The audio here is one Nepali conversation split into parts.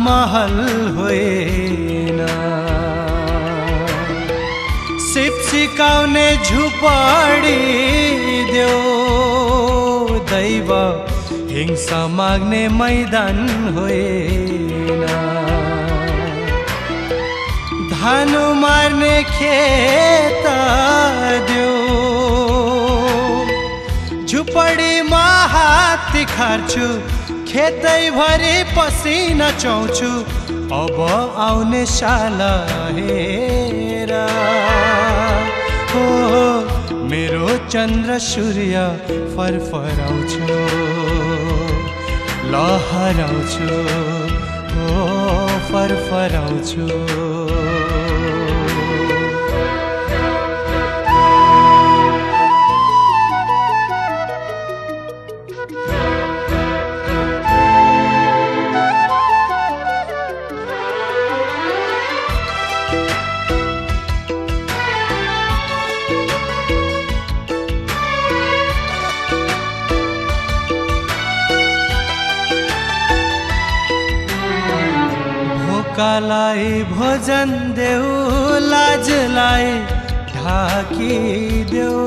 महल होइन, सिप सिकाउने झुपडी देऊ दैव, हिंसा माग्ने मैदान होइन, धानु मार्ने खेत देऊ, झुपडीमा हात तिखार्छु, खेतैभरि पसिना चौछु, अब आउने साल हेर हो, मेरो चन्द्र सूर्य फरफराउँछु, लहराउँछु, हो फरफराउँछु। भोकालाई भोजन देऊ, लाजलाई ढाकिदेऊ,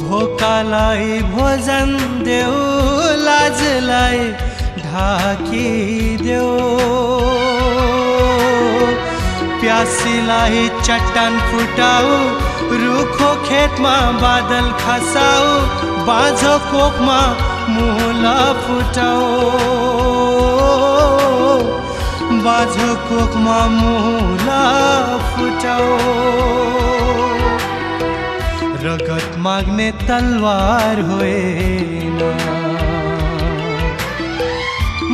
भोकालाई भोजन देऊ, लाजलाई ढाकिदेऊ, प्यासीलाई चट्टान फुटाऊ, रुखो खेतमा बादल खसाऊ, बाँझो कोखमा मूल फुटाऊ, बाँझो कोखमा मूल फुटाऊ, रगत माग्ने तलवार होइन,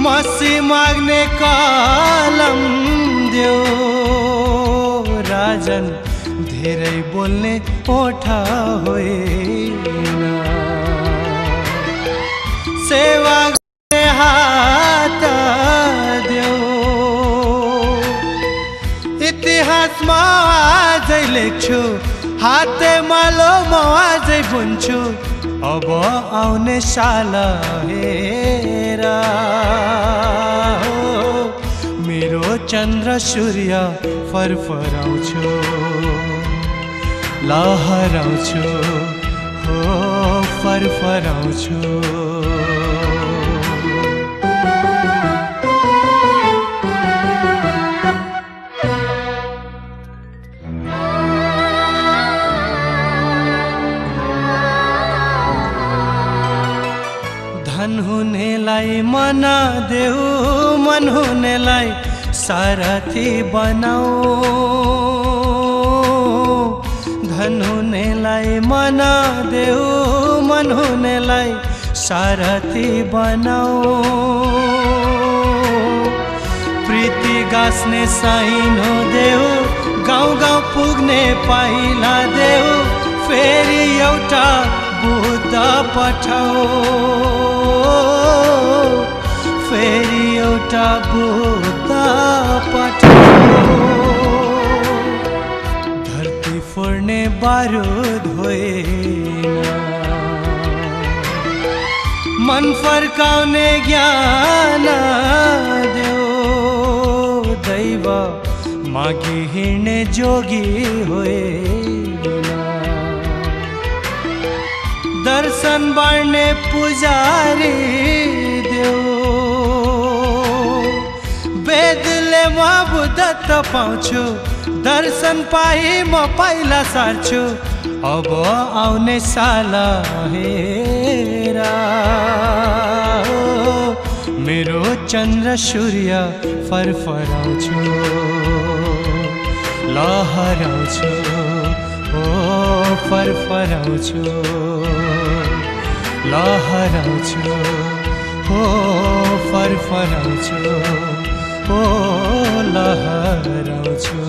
मसी माग्ने कलम देऊ राजन, धेरै बोल्ने ओठ होइन, सेवा गर्ने हात देऊ, इतिहासमा आजै लेख्छु, हाते मालो म आजै बुन्छु, अब आउने साल हेर हो, मेरो चन्द्र सूर्य फरफराउँछु, लहराउँछु, हो फरफराउँछु। धन हुनेलाई मन देऊ, मन हुनेलाई सारथी बनाऊ, धन हुनेलाई मन देऊ, मन हुनेलाई सारथी बनाऊ, प्रीति गाँस्ने साइनो देऊ, गाउँ गाउँ पुग्ने पाइला देऊ, फेरि एउटा बुद्ध पठाऊ, फेरि एउटा बुद्ध पठाऊ, धरती फोड्ने बारुद होइन, मन फर्काउने ज्ञान देऊ दैव, मागी हिँड्ने जोगी होइन, दर्शन बाँड्ने पुजारी देऊ, वेदले म बुद्धत्व पाउँछु, दर्शन पाइ म पाइला सार्छु, अब आउने साल हेर हो, मेरो चन्द्र सूर्य फरफराउँछु, लहराउँछु, हो फरफराउँछु, लहराउँछु, हो फरफराउँछु, हो लहराउँछु।